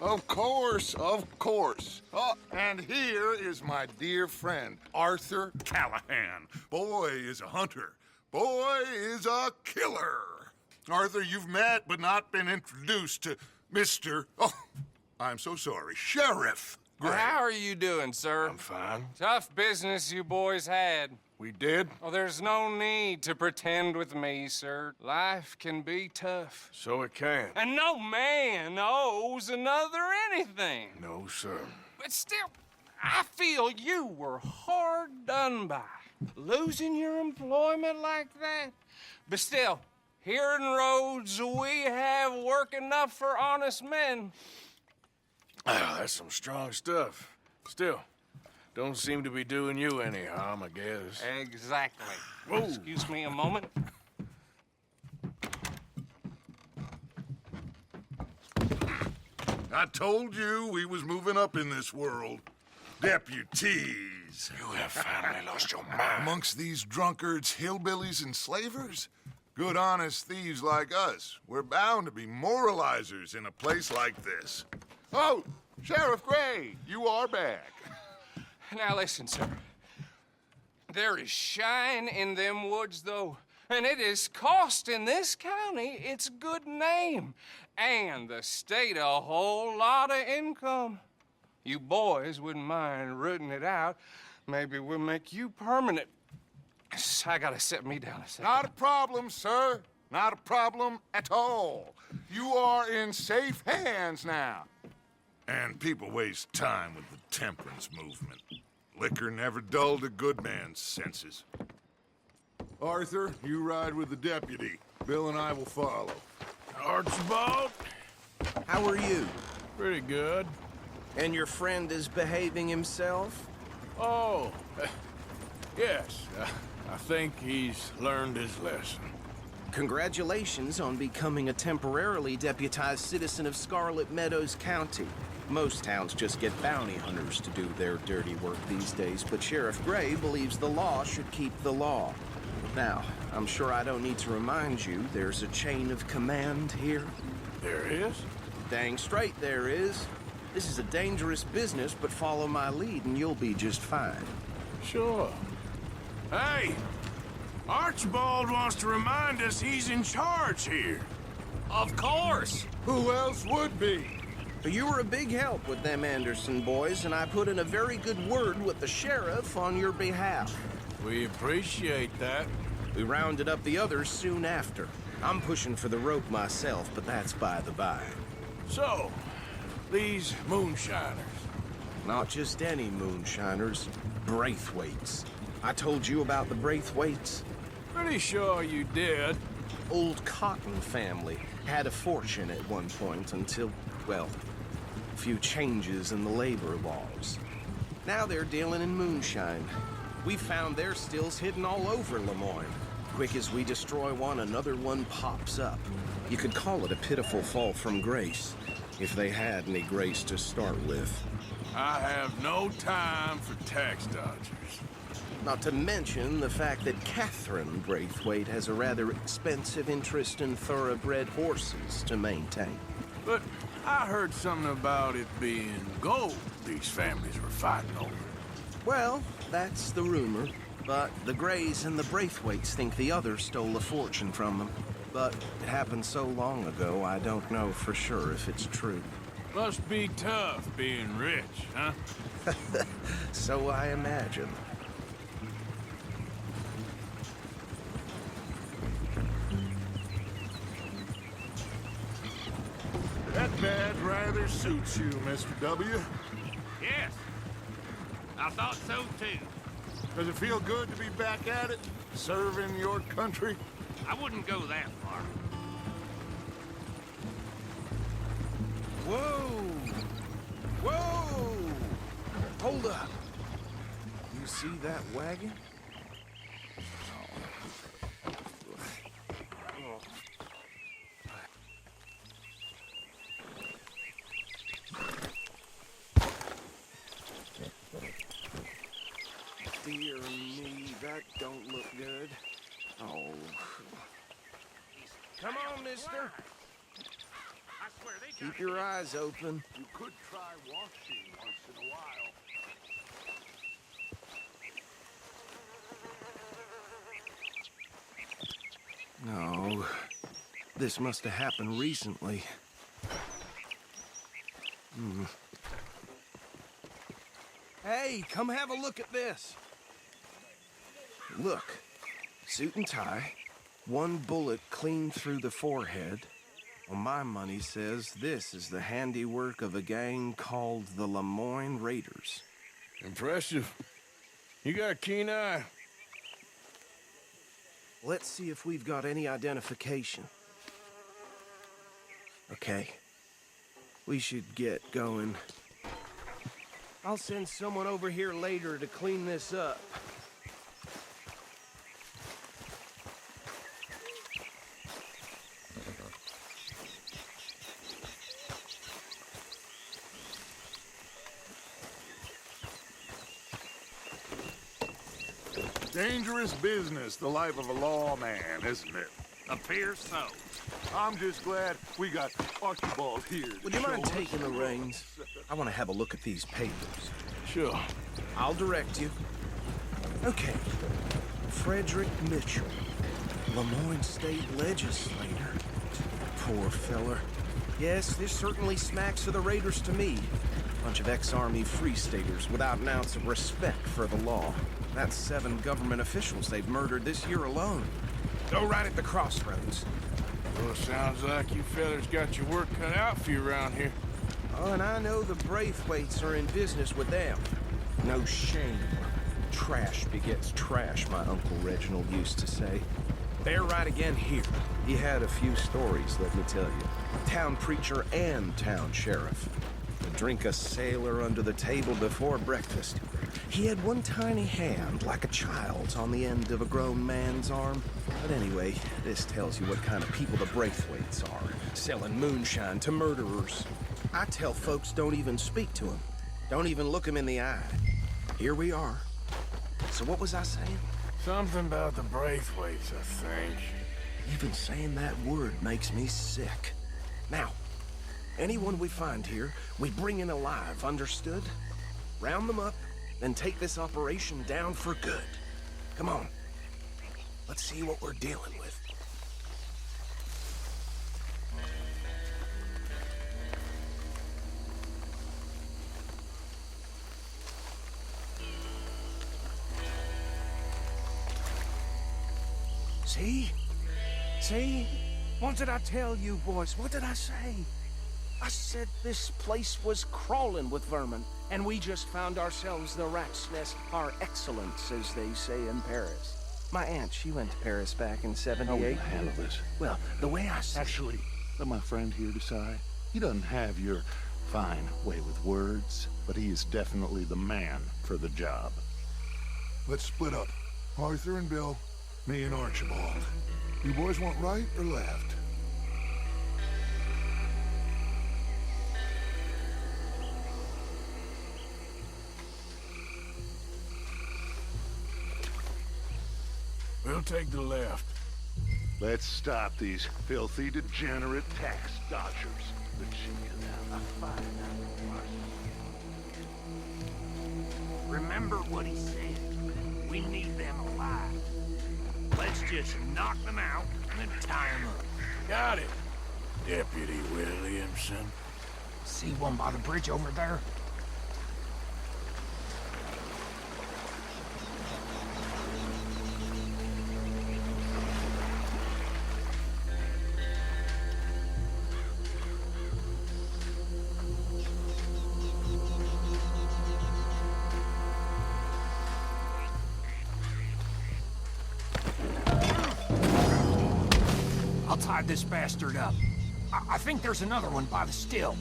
Of course, of course. Oh, and here is my dear friend, Arthur Callahan. Boy is a hunter. Boy is a killer. Arthur, you've met but not been introduced to Mr. Oh, I'm so sorry, Sheriff Gray. How are you doing, sir? I'm fine. Tough business you boys had. We did? Well, there's no need to pretend with me, sir. Life can be tough. So it can. And no man owes another anything. No, sir. But still, I feel you were hard done by. Losing your employment like that. But still, here in Rhodes, we have work enough for honest men. Oh, that's some strong stuff. Still, don't seem to be doing you any harm, I guess. Exactly. Whoa. Excuse me a moment. I told you we was moving up in this world. Deputies. You have finally lost your mind. Amongst these drunkards, hillbillies, and slavers? Good, honest thieves like us. We're bound to be moralizers in a place like this. Oh, Sheriff Gray, you are back. Now listen, sir. There is shine in them woods, though, and it is costing this county its good name and the state a whole lot of income. You boys wouldn't mind rooting it out. Maybe we'll make you permanent. I gotta set me down a second. Not a problem, sir. Not a problem at all. You are in safe hands now. And people waste time with the temperance movement. Liquor never dulled a good man's senses. Arthur, you ride with the deputy. Bill and I will follow. Archibald? How are you? Pretty good. And your friend is behaving himself? Oh, yes. I think he's learned his lesson. Congratulations on becoming a temporarily deputized citizen of Scarlet Meadows County. Most towns just get bounty hunters to do their dirty work these days, but Sheriff Gray believes the law should keep the law. Now, I'm sure I don't need to remind you there's a chain of command here. There is? Dang straight there is. This is a dangerous business, but follow my lead and you'll be just fine. Sure. Hey! Archibald wants to remind us he's in charge here. Of course. Who else would be? You were a big help with them Anderson boys, and I put in a very good word with the sheriff on your behalf. We appreciate that. We rounded up the others soon after. I'm pushing for the rope myself, but that's by the by. So, these moonshiners. Not just any moonshiners, Braithwaites. I told you about the Braithwaites? Pretty sure you did. Old Cotton family had a fortune at one point until, well, a few changes in the labor laws. Now they're dealing in moonshine. We found their stills hidden all over Lemoyne. Quick as we destroy one, another one pops up. You could call it a pitiful fall from grace, if they had any grace to start with. I have no time for tax dodgers. Not to mention the fact that Catherine Braithwaite has a rather expensive interest in thoroughbred horses to maintain. But I heard something about it being gold these families were fighting over. Well, that's the rumor. But the Grays and the Braithwaites think the other stole a fortune from them. But it happened so long ago, I don't know for sure if it's true. Must be tough being rich, huh? So I imagine. That badge rather suits you, Mr. W. Yes, I thought so too. Does it feel good to be back at it, serving your country? I wouldn't go that far. Whoa! Whoa! Hold up. You see that wagon? Dear me, that don't look good. Oh. Come on, mister. I swear Keep your eyes open. You could try washing once in a while. No, this must have happened recently. Hey, come have a look at this. Look, suit and tie, one bullet clean through the forehead. Well, my money says this is the handiwork of a gang called the Lemoyne Raiders. Impressive. You got a keen eye. Let's see if we've got any identification. Okay. We should get going. I'll send someone over here later to clean this up. Dangerous business, the life of a lawman, isn't it? Appears so. I'm just glad we got Archibald here. Would you mind taking the reins? I want to have a look at these papers. Sure. I'll direct you. Okay. Frederick Mitchell, Lemoyne State Legislator. Poor feller. Yes, this certainly smacks of the Raiders to me. Bunch of ex-Army Free Staters without an ounce of respect for the law. That's 7 government officials they've murdered this year alone. Go right at the crossroads. Well, sounds like you fellas got your work cut out for you around here. Oh, and I know the Braithwaites are in business with them. No shame. Trash begets trash, my Uncle Reginald used to say. They're right again here. He had a few stories, let me tell you. Town preacher and town sheriff. Would drink a sailor under the table before breakfast. He had one tiny hand, like a child's, on the end of a grown man's arm. But anyway, this tells you what kind of people the Braithwaites are, selling moonshine to murderers. I tell folks don't even speak to them. Don't even look them in the eye. Here we are. So what was I saying? Something about the Braithwaites, I think. Even saying that word makes me sick. Now, anyone we find here, we bring in alive, understood? Round them up, then take this operation down for good. Come on. Let's see what we're dealing with. See? See? What did I tell you, boys? What did I say? I said this place was crawling with vermin, and we just found ourselves the rat's nest par excellence, as they say in Paris. My aunt, she went to Paris back in '78. How will you handle this? Well, the way I see Actually, let my friend here decide. He doesn't have your fine way with words, but he is definitely the man for the job. Let's split up. Arthur and Bill, me and Archibald. You boys want right or left? We'll take the left. Let's stop these filthy, degenerate tax dodgers. The chicken have a fine Remember what he said. We need them alive. Let's just knock them out and then tie them up. Got it, Deputy Williamson. See one by the bridge over there? I'll tie this bastard up. I think there's another one by the still.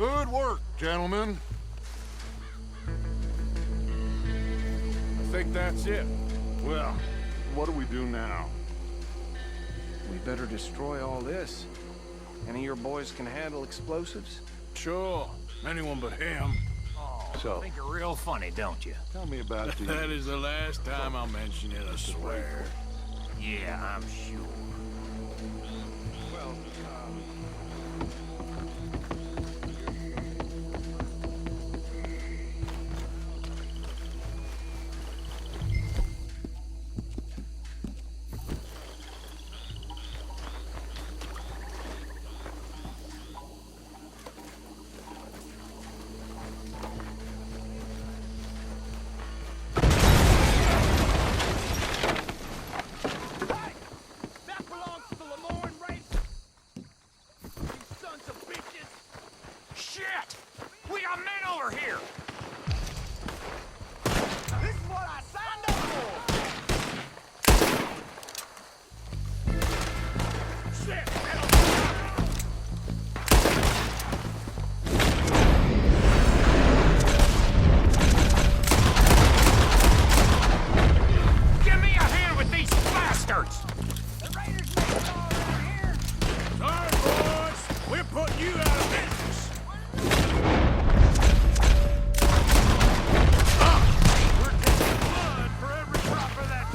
Good work, gentlemen. I think that's it. Well, what do we do now? We better destroy all this. Any of your boys can handle explosives? Sure. Anyone but him. So, Think you're real funny, don't you? tell me about the... That is the last time I'll mention it, I swear. Yeah, I'm sure. Well, That belongs to the Lemoyne race! You sons of bitches! Shit! We got men over here! This is what I signed up for! Shit! Give me a hand with these bastards! The Raiders made it all around here! Sorry, boys. We're putting you out of business. We're taking blood for every drop of that...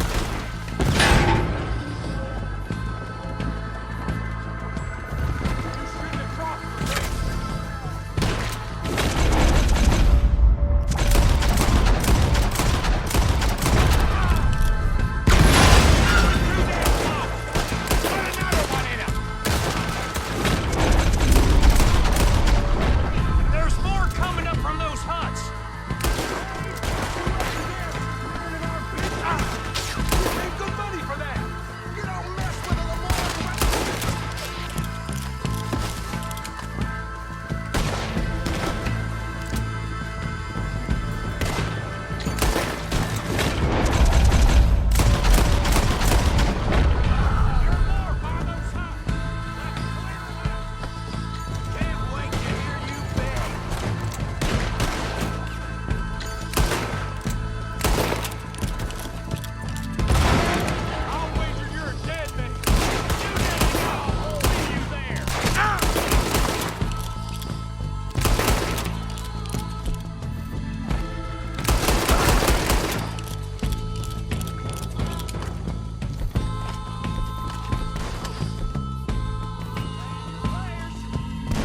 You shouldn't have crossed the bridge. There's more coming up from those huts! You paid good money for that! You don't mess with a Lemoyne race! Can't wait to hear you beg. I'll wager you're a dead man. You never know. I'll see you there.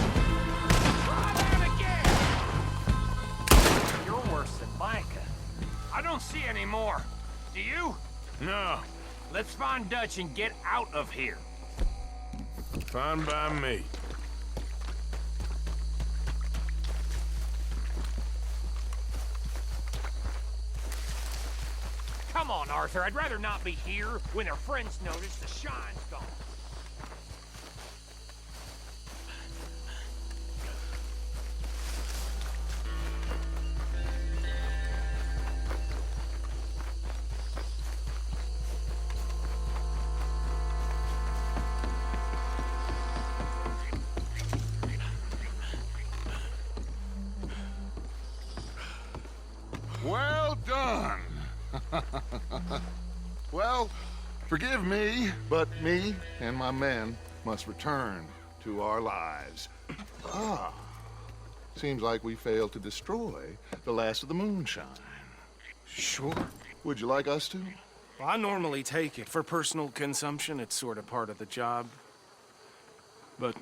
Try that again. You're worse than Micah. I don't see any more. Do you? No, Let's find Dutch and get out of here. fine by me. Come on, Arthur. I'd rather not be here when their friends notice the shine's gone. Well done. Well, forgive me, but me and my men must return to our lives. Ah, seems like we failed to destroy the last of the moonshine. sure. Would you like us to? Well, I normally take it. For personal consumption, it's sort of part of the job. But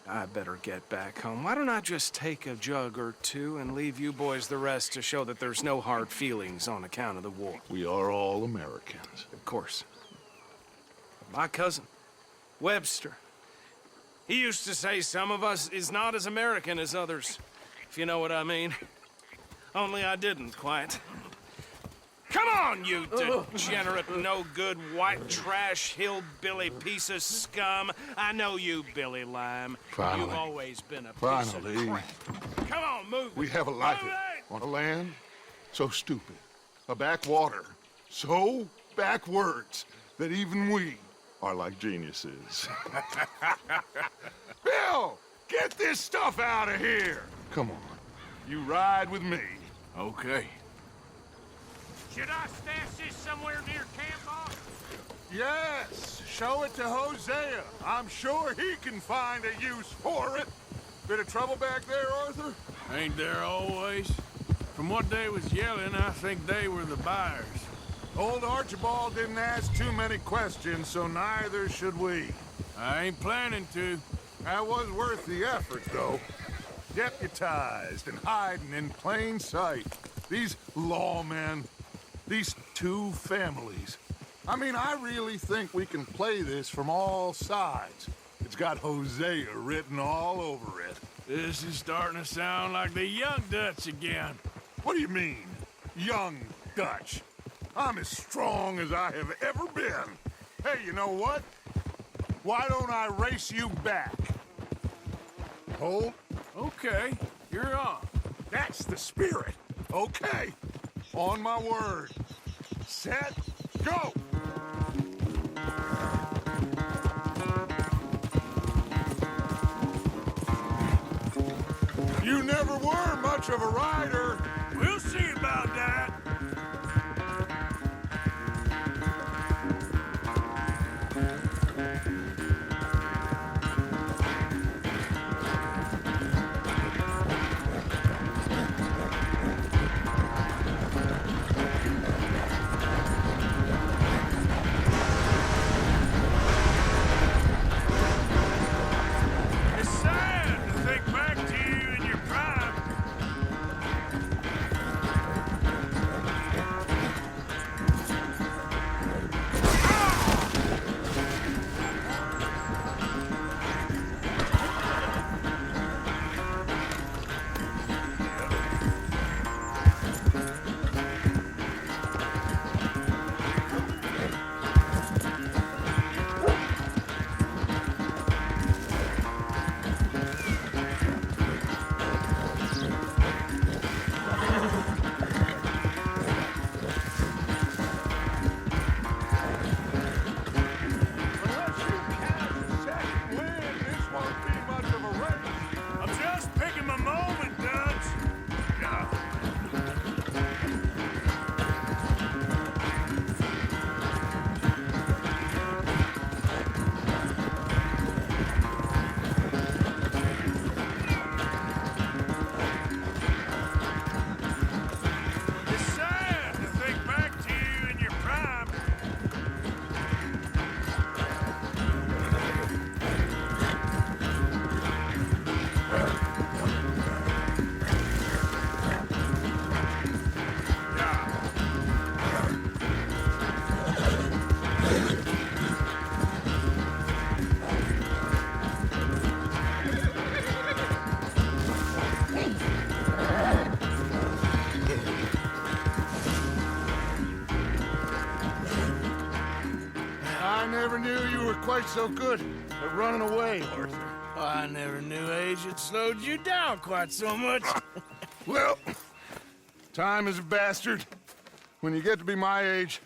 I better get back home. Why don't I just take a jug or two and leave you boys the rest to show that there's no hard feelings on account of the war? We are all Americans. Of course. My cousin, Webster, he used to say some of us is not as American as others, if you know what I mean. Only I didn't quite. Come on, you degenerate, no-good, white trash, hillbilly piece of scum. I know you, Billy Lime. Finally. You've always been a piece Finally. of crap. Come on, move it. We have a life Move it! on a land so stupid, a backwater so backwards that even we are like geniuses. Bill, get this stuff out of here! Come on. You ride with me. Okay. Should I stash this somewhere near camp, boss? Yes, show it to Hosea. I'm sure he can find a use for it. Bit of trouble back there, Arthur? Ain't there always? From what they was yelling, I think they were the buyers. Old Archibald didn't ask too many questions, so neither should we. I ain't planning to. That was worth the effort, though. Deputized and hiding in plain sight. These lawmen, these two families. I mean, I really think we can play this from all sides. It's got Hosea written all over it. This is starting to sound like the Young Dutch again. What do you mean, young Dutch? I'm as strong as I have ever been. Hey, you know what? Why don't I race you back? Hold. Okay, you're on. That's the spirit. Okay. On my word. Set, go! You never were much of a rider. We'll see about that. It's sad to think back to you in your prime. Unless you count the second win, this won't be much of a race. I'm just picking my moment, Dutch. It's sad to think back to you in your prime. I never knew you were quite so good at running away, Arthur. I never knew age had slowed you down quite so much. Well, time is a bastard. When you get to be my age,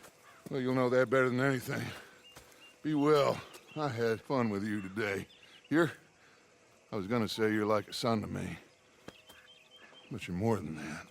well, you'll know that better than anything. Be well. I had fun with you today. I was gonna say you're like a son to me. But you're more than that.